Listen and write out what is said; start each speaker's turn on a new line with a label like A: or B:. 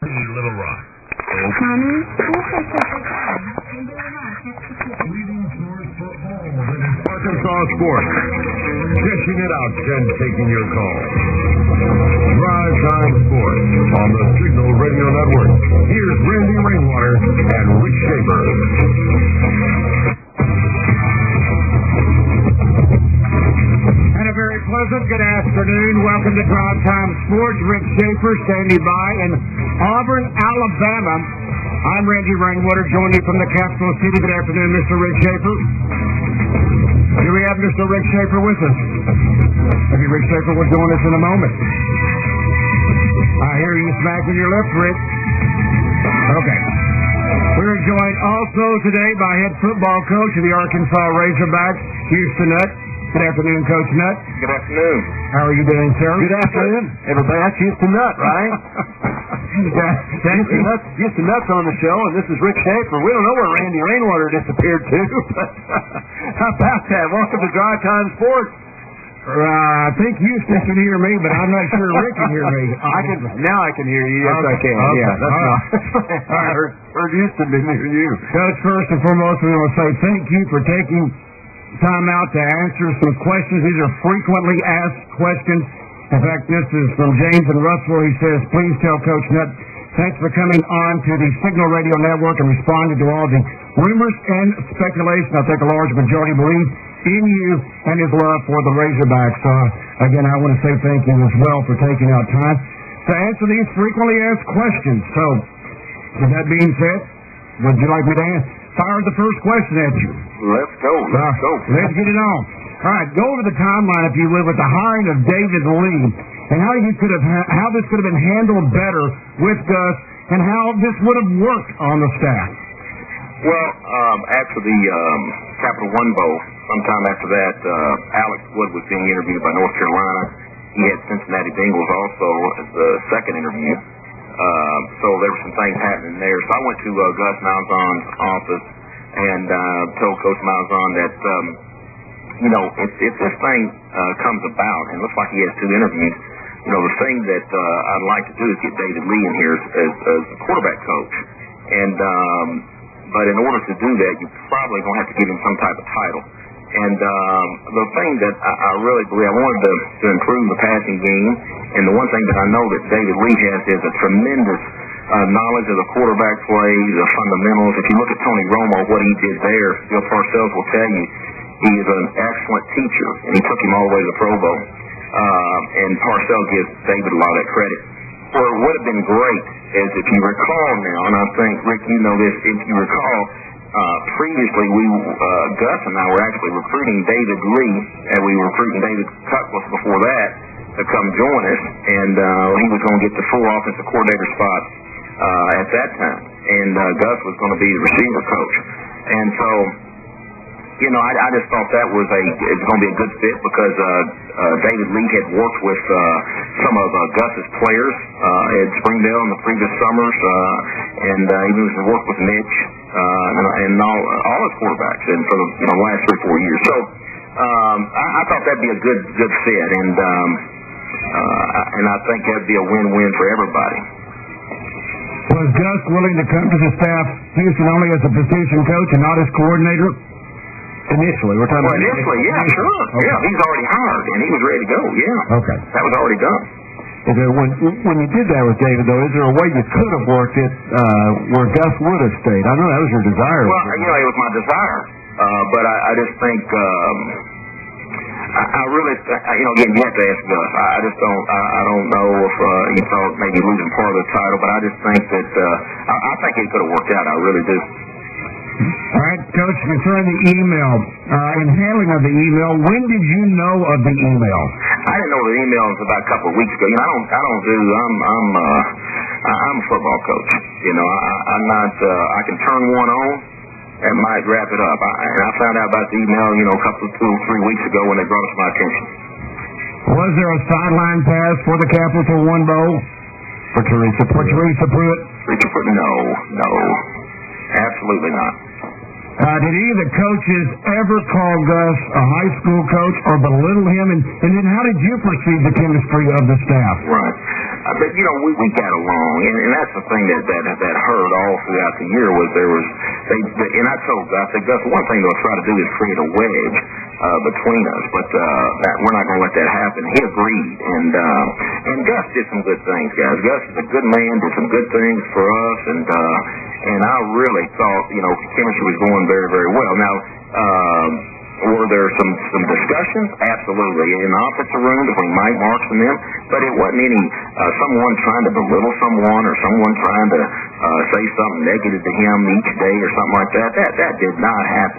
A: Little Rock.
B: Mommy,
A: Leading source for all that is Arkansas sports. Dishing it out and taking your call. Drive Time Sports on the Signal Radio Network. Here's Randy Rainwater and Rick Schaefer.
C: And a very pleasant good afternoon. Welcome to Drive Time Sports. Rick Schaefer standing by in Auburn, Alabama. I'm Randy Rainwater, joining you from the Capitol City. Good afternoon, Mr. Rick Schaefer. Do we have Mr. Rick Schaefer with us? Maybe Rick Schaefer will join us in a moment. I hear you smacking your lips, Rick. Okay. We're joined also today by head football coach of the Arkansas Razorbacks, Houston Nutt. Good afternoon, Coach Nutt.
D: Good afternoon.
C: How are you doing, sir?
E: Good afternoon, everybody. That's Houston Nutt, right? Houston Nutt's on the show, and this is Rick Schaefer. We don't know where Randy Rainwater disappeared to, but how about that? Welcome to Drive Time Sports.
C: I think Houston can hear me, but I'm not sure Rick can hear me.
E: Now I can hear you. Yes,
C: okay.
E: I can.
C: Okay.
E: Yeah, that's
C: right.
E: I heard Houston didn't hear you.
C: Coach, first and foremost, we want to say thank you for taking time out to answer some questions. These are frequently asked questions. In fact, this is from James in Russell. He says, please tell Coach Nutt, thanks for coming on to the Signal Radio Network and responding to all the rumors and speculation. I think a large majority believe in you and his love for the Razorbacks. Again, I want to say thank you as well for taking out time to answer these frequently asked questions. So, with that being said, would you like me to fire the first question at you?
D: Let's go.
C: Let's get it on. All right, go over the timeline, if you will, with the hiring of David Lee and how this could have been handled better with Gus and how this would have worked on the staff.
D: Well, after the Capital One Bowl, sometime after that, Alex Wood was being interviewed by North Carolina. He had Cincinnati Bengals also as the second interview. So there were some things happening there. So I went to Gus Malzahn's office and told Coach Malzahn that, if this thing comes about, and it looks like he has two interviews, the thing that I'd like to do is get David Lee in here as a quarterback coach. But in order to do that, you're probably going to have to give him some type of title. And the thing that I really believe, I wanted to improve the passing game, and the one thing that I know that David Lee has is a tremendous knowledge of the quarterback play, the fundamentals. If you look at Tony Romo, what he did there, Bill Parcells will tell you, he is an excellent teacher, and he took him all the way to the Pro Bowl. And Parcells gives David a lot of that credit. Where it would have been great is if you recall now, and I think, Rick, you know this, if you recall, previously Gus and I were actually recruiting David Lee, and we were recruiting David Cutlass before that to come join us, and he was going to get the full offensive coordinator spot at that time, and Gus was going to be the receiver coach. And so, I just thought that was it's going to be a good fit because David Lee had worked with some of Gus's players at Springdale in the previous summers, and even worked with Mitch and all his quarterbacks and for the last 3 or 4 years. So I thought that'd be a good fit, and I think that'd be a win-win for everybody.
C: Was Gus willing to come to the staff, Houston, only as a position coach and not as coordinator?
E: Initially, we're talking about
D: initially, yeah, sure. Okay. Yeah, he's already hired, and he was ready to go, yeah.
C: Okay.
D: That was already done.
E: When you did that with David, though, is there a way you could have worked it where Gus would have stayed? I know that was your desire.
D: Well, it was my desire, but I just think, I really, again, you have to ask Gus. I just don't, I don't know if he thought maybe losing part of the title, but I just think that, I think it could have worked out. I really do.
C: All right, Coach, concerning the email and handling of the email, when did you know of the email?
D: I didn't know the email until about a couple of weeks ago. I'm a football coach. I'm not. I can turn one on and might wrap it up. And I found out about the email, a couple of 2 or 3 weeks ago when they brought it to my attention.
C: Was there a sideline pass for the Capital One Bowl for Teresa Pruitt?
D: No, absolutely not.
C: Did any of the coaches ever call Gus a high school coach or belittle him? And then how did you perceive the chemistry of the staff?
D: Right. but we got along, and that's the thing that hurt all throughout the year was and I told Gus, Gus, one thing they'll try to do is create a wedge between us, but we're not going to let that happen. He agreed, and Gus did some good things, guys. Gus is a good man, did some good things for us, and I really thought chemistry was going very, very well. Now. Were there some discussions? Absolutely. In the offensive room between Mike Marks and them, but it wasn't any someone trying to belittle someone or someone trying to say something negative to him each day or something like that. That did not happen.